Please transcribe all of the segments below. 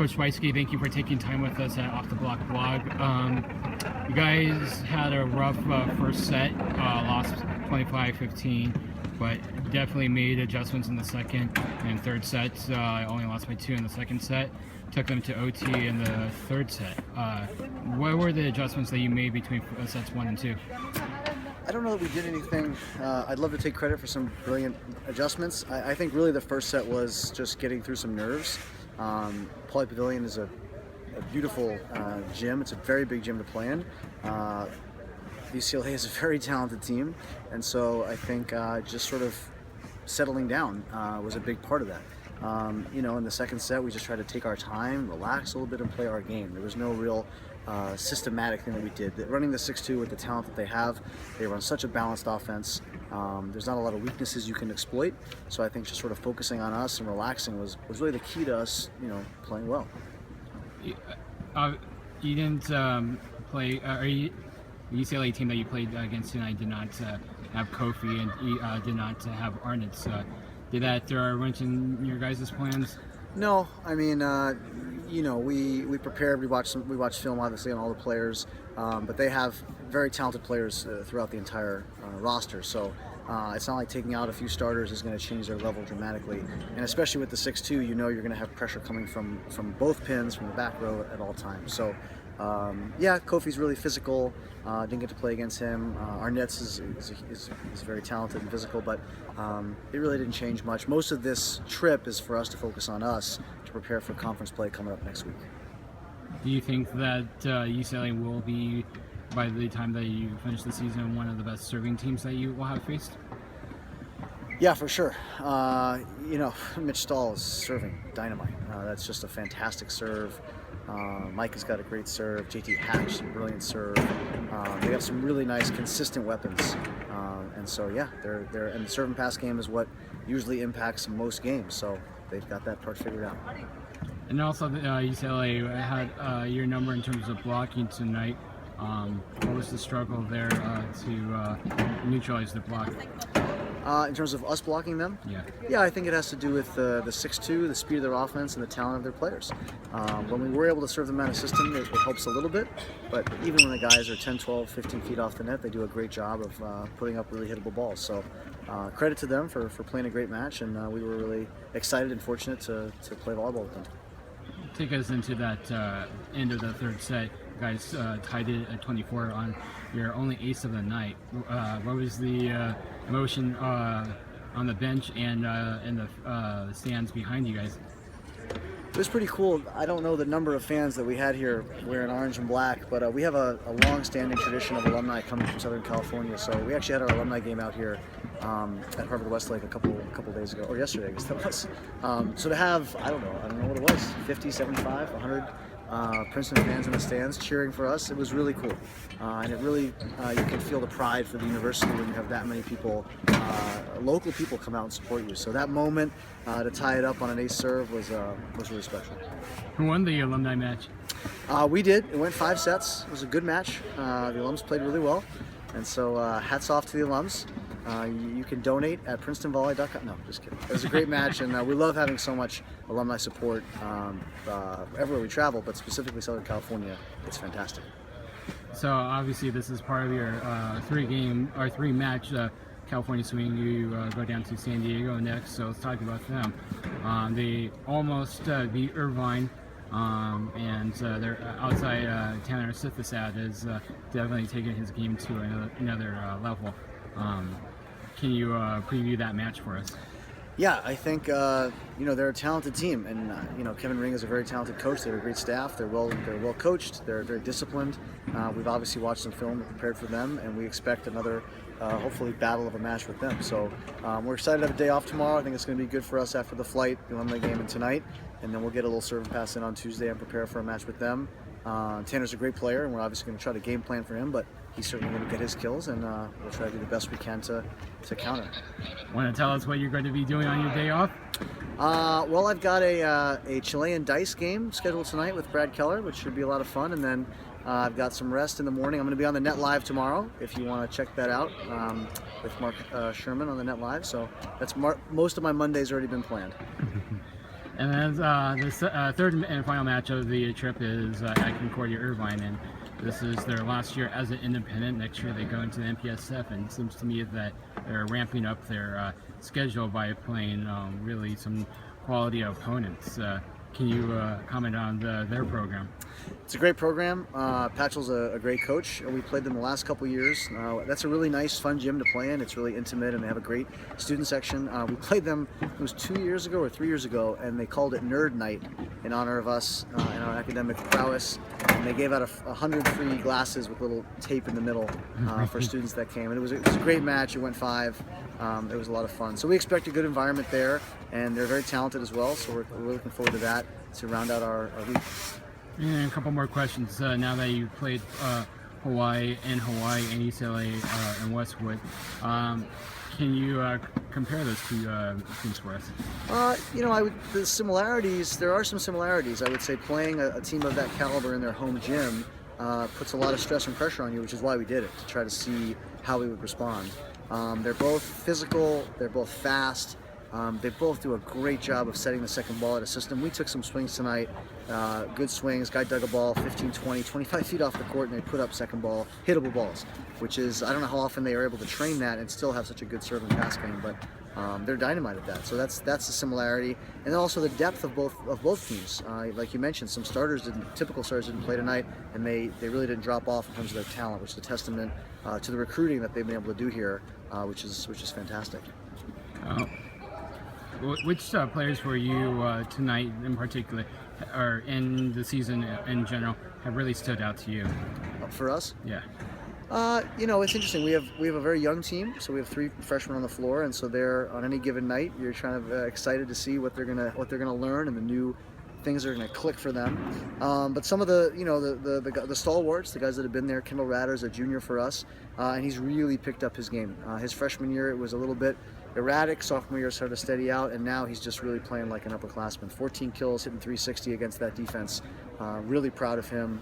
Coach Shweisky, thank you for taking time with us at Off the Block blog. You guys had a rough first set, lost 25-15, but definitely made adjustments in the second and third sets. Only lost by 2 in the second set. Took them to OT in the third set. What were the adjustments that you made between sets 1 and 2? I don't know that we did anything. I'd love to take credit for some brilliant adjustments. I think really the first set was just getting through some nerves. Pauley Pavilion is a beautiful gym. It's a very big gym to play in. UCLA is a very talented team, and so I think just sort of settling down was a big part of that. In the second set, we just tried to take our time, relax a little bit, and play our game. There was no real systematic thing that we did. Running the 6-2 with the talent that they run such a balanced offense. There's not a lot of weaknesses you can exploit. So I think just sort of focusing on us and relaxing was really the key to us, playing well. You didn't play. The UCLA team that you played against tonight did not have Kofi and did not have Arnitz. Did that throw a wrench in your guys' plans? No, I mean, we prepared. We watched film obviously on all the players, but they have very talented players throughout the entire roster. So it's not like taking out a few starters is going to change their level dramatically. And especially with the 6-2, you're going to have pressure coming from both pins, from the back row at all times. So Kofi's really physical. Didn't get to play against him. Arnitz is very talented and physical, but it really didn't change much. Most of this trip is for us to focus on us to prepare for conference play coming up next week. Do you think that UCLA will be, by the time that you finish the season, one of the best serving teams that you will have faced? Yeah, for sure. Mitch Stahl is serving dynamite. That's just a fantastic serve. Mike has got a great serve. JT Hatch, a brilliant serve. They have some really nice, consistent weapons, and so they're and the serve and pass game is what usually impacts most games. So they've got that part figured out. And also, UCLA had your number in terms of blocking tonight. What was the struggle there to neutralize the block? In terms of us blocking them? Yeah, I think it has to do with the 6-2, the speed of their offense, and the talent of their players. When we were able to serve them out of system, it helps a little bit, but even when the guys are 10, 12, 15 feet off the net, they do a great job of putting up really hittable balls. So credit to them for playing a great match, and we were really excited and fortunate to play volleyball with them. Take us into that end of the third set. You guys tied it at 24 on your only ace of the night. What was the emotion on the bench and in the stands behind you guys? It was pretty cool. I don't know the number of fans that we had here wearing orange and black, but we have a long-standing tradition of alumni coming from Southern California. So we actually had our alumni game out here at Harvard Westlake a couple days ago, or yesterday, I guess that was. So to have, I don't know what it was, 50, 75, 100 Princeton fans in the stands cheering for us, it was really cool. And it really, you can feel the pride for the university when you have that many people, local people come out and support you. So that moment to tie it up on an ace serve was really special. Who won the alumni match? We did. It went 5 sets. It was a good match. The alums played really well. And so hats off to the alums. You can donate at PrincetonVolley.com. No, just kidding. It was a great match, and we love having so much alumni support everywhere we travel, but specifically Southern California. It's fantastic. So obviously this is part of your 3-match California swing. You go down to San Diego next, so let's talk about them. They almost beat Irvine. And their outside Tanner Sithasad is definitely taking his game to another level. Can you preview that match for us? Yeah, I think they're a talented team, and Kevin Ring is a very talented coach. They have a great staff. They're well coached. They're very disciplined. We've obviously watched some film and prepared for them, and we expect another hopefully battle of a match with them. So we're excited to have a day off tomorrow. I think it's going to be good for us after the flight, the alumni game, and tonight, and then we'll get a little serve and pass in on Tuesday and prepare for a match with them. Tanner's a great player, and we're obviously going to try to game plan for him, but he's certainly going to get his kills, and we'll try to do the best we can to counter. Want to tell us what you're going to be doing on your day off? Well, I've got a Chilean dice game scheduled tonight with Brad Keller, which should be a lot of fun, and then I've got some rest in the morning. I'm going to be on the Net Live tomorrow, if you want to check that out, with Mark Sherman on the Net Live. So that's most of my Monday's already been planned. And then the third and final match of the trip is at Concordia Irvine, and this is their last year as an independent. Next year they go into the NPSF, and it seems to me that they're ramping up their schedule by playing really some quality opponents. Can you comment on their program? It's a great program. Patchell's a great coach. We played them the last couple years. That's a really nice, fun gym to play in. It's really intimate, and they have a great student section. We played them, it was 2 years ago or 3 years ago, and they called it Nerd Night in honor of us and our academic prowess. And they gave out 100 free glasses with little tape in the middle for students that came. And it was a great match. It went 5. It was a lot of fun. So we expect a good environment there, and they're very talented as well. So we're looking forward to that to round out our week. And a couple more questions. Now that you've played Hawaii and UCLA and Westwood, can you compare those two teams for us? The similarities. There are some similarities. I would say playing a team of that caliber in their home gym puts a lot of stress and pressure on you, which is why we did it, to try to see how we would respond. They're both physical. They're both fast. They both do a great job of setting the second ball at a system. We took some swings tonight, good swings. Guy dug a ball 15, 20, 25 feet off the court, and they put up second ball, hittable balls, which is, I don't know how often they are able to train that and still have such a good serve and pass game, but they're dynamite at that. So that's the similarity. And then also the depth of both teams. Like you mentioned, some typical starters didn't play tonight, and they really didn't drop off in terms of their talent, which is a testament to the recruiting that they've been able to do here, which is fantastic. Which players were you tonight in particular, or in the season in general, have really stood out to you? For us? Yeah. It's interesting. We have a very young team, so we have 3 freshmen on the floor, and so they're on any given night. You're kind of excited to see what they're gonna learn and the new things that are going to click for them. But some of the stalwarts, the guys that have been there, Kendall Ratter's a junior for us, and he's really picked up his game. His freshman year, it was a little bit erratic. Sophomore year started to steady out, and now he's just really playing like an upperclassman. 14 kills, hitting 360 against that defense. Really proud of him.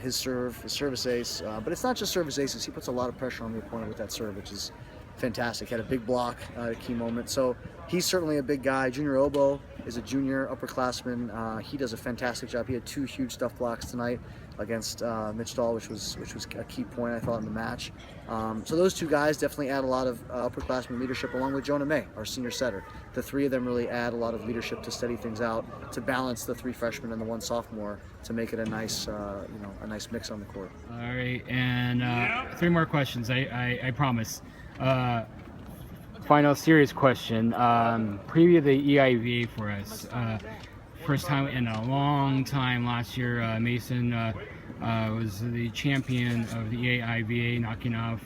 His service ace. But it's not just service aces. He puts a lot of pressure on the opponent with that serve, which is fantastic. Had a big block at a key moment. So he's certainly a big guy. Junior Obo is a junior upperclassman. He does a fantastic job. He had 2 huge stuff blocks tonight against Mitch Dahl, which was a key point, I thought, in the match. So those 2 guys definitely add a lot of upperclassman leadership, along with Jonah May, our senior setter. The 3 of them really add a lot of leadership to steady things out, to balance the 3 freshmen and the 1 sophomore, to make it a nice mix on the court. All right, and 3 more questions. I promise. Final serious question. Preview the EIVA for us. First time in a long time last year. Mason was the champion of the EIVA, knocking off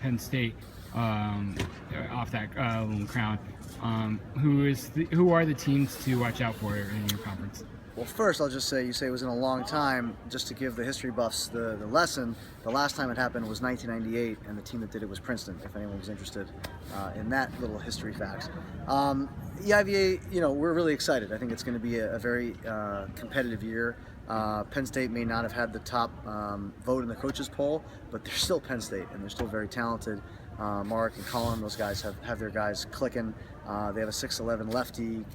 Penn State off that crown. Who are the teams to watch out for in your conference? Well, first I'll just say, you say it was in a long time, just to give the history buffs the lesson. The last time it happened was 1998, and the team that did it was Princeton, if anyone was interested in that little history fact. EIVA, we're really excited. I think it's going to be a very competitive year. Penn State may not have had the top vote in the coaches poll, but they're still Penn State, and they're still very talented. Mark and Colin, those guys have their guys clicking. They have a 6'11" lefty,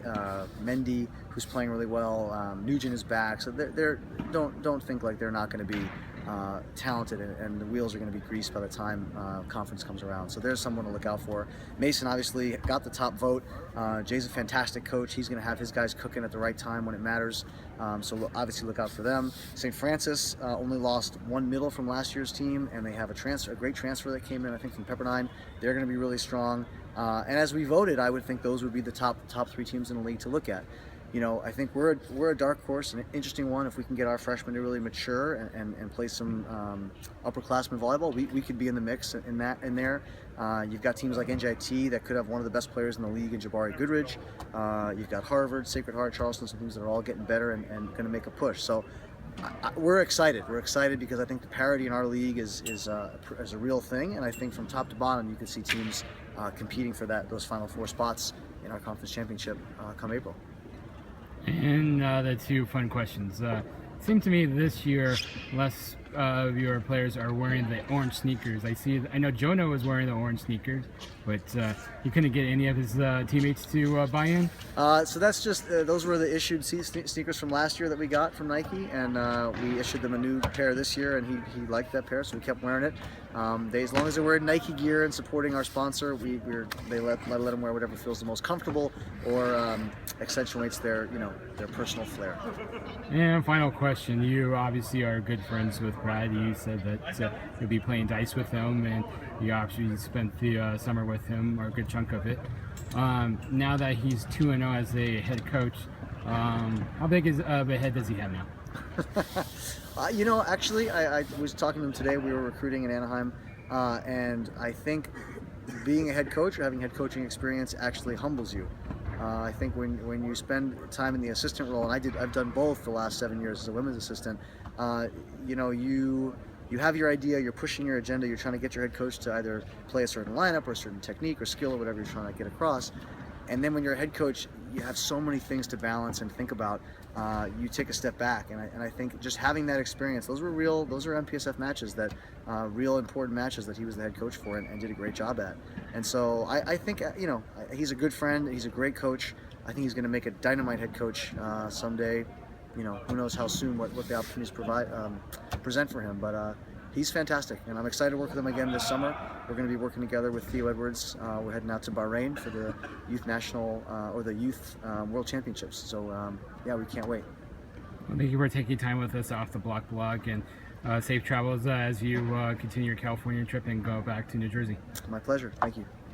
Mendy, who's playing really well. Nugent is back, so don't think like they're not going to be talented, and the wheels are going to be greased by the time conference comes around. So there's someone to look out for. Mason obviously got the top vote. Jay's a fantastic coach. He's going to have his guys cooking at the right time when it matters. So obviously look out for them. St. Francis only lost 1 middle from last year's team, and they have a great transfer that came in, I think, from Pepperdine. They're going to be really strong. And as we voted, I would think those would be the top 3 teams in the league to look at. I think we're a dark horse, an interesting one. If we can get our freshmen to really mature and play some upperclassmen volleyball, we could be in the mix in there. You've got teams like NJIT that could have one of the best players in the league in Jabari Goodridge. You've got Harvard, Sacred Heart, Charleston, some teams that are all getting better and going to make a push. So we're excited. We're excited because I think the parity in our league is a real thing, and I think from top to bottom you can see teams competing for those final 4 spots in our conference championship come April. And the 2 fun questions. It seemed to me this year less of your players are wearing the orange sneakers. I know Jonah was wearing the orange sneakers, but he couldn't get any of his teammates to buy in. So that's just those were the issued sneakers from last year that we got from Nike, and we issued them a new pair this year, and he liked that pair, so we kept wearing it. As long as they're wearing Nike gear and supporting our sponsor, they let them wear whatever feels the most comfortable or accentuates their personal flair. And final question: you obviously are good friends with Brad. You said that you'll be playing dice with him, and you obviously spent the summer with him, or a good chunk of it. Now that he's 2-0 as a head coach, how big of a head does he have now? Actually, I was talking to him today. We were recruiting in Anaheim, and I think being a head coach or having head coaching experience actually humbles you. I think when you spend time in the assistant role, and I've done both the last 7 years as a women's assistant, you have your idea, you're pushing your agenda, you're trying to get your head coach to either play a certain lineup or a certain technique or skill or whatever you're trying to get across. And then when you're a head coach, you have so many things to balance and think about. You take a step back, and I think just having that experience, those are MPSF matches that real important matches that he was the head coach for and did a great job at. And so I think he's a good friend. He's a great coach. I think he's going to make a dynamite head coach someday. Who knows how soon, what the opportunities present for him, but he's fantastic, and I'm excited to work with him again this summer. We're going to be working together with Theo Edwards. We're heading out to Bahrain for the youth national or the youth world championships. So yeah, we can't wait. Well, thank you for taking time with us off the Block blog, and safe travels as you continue your California trip and go back to New Jersey. My pleasure. Thank you.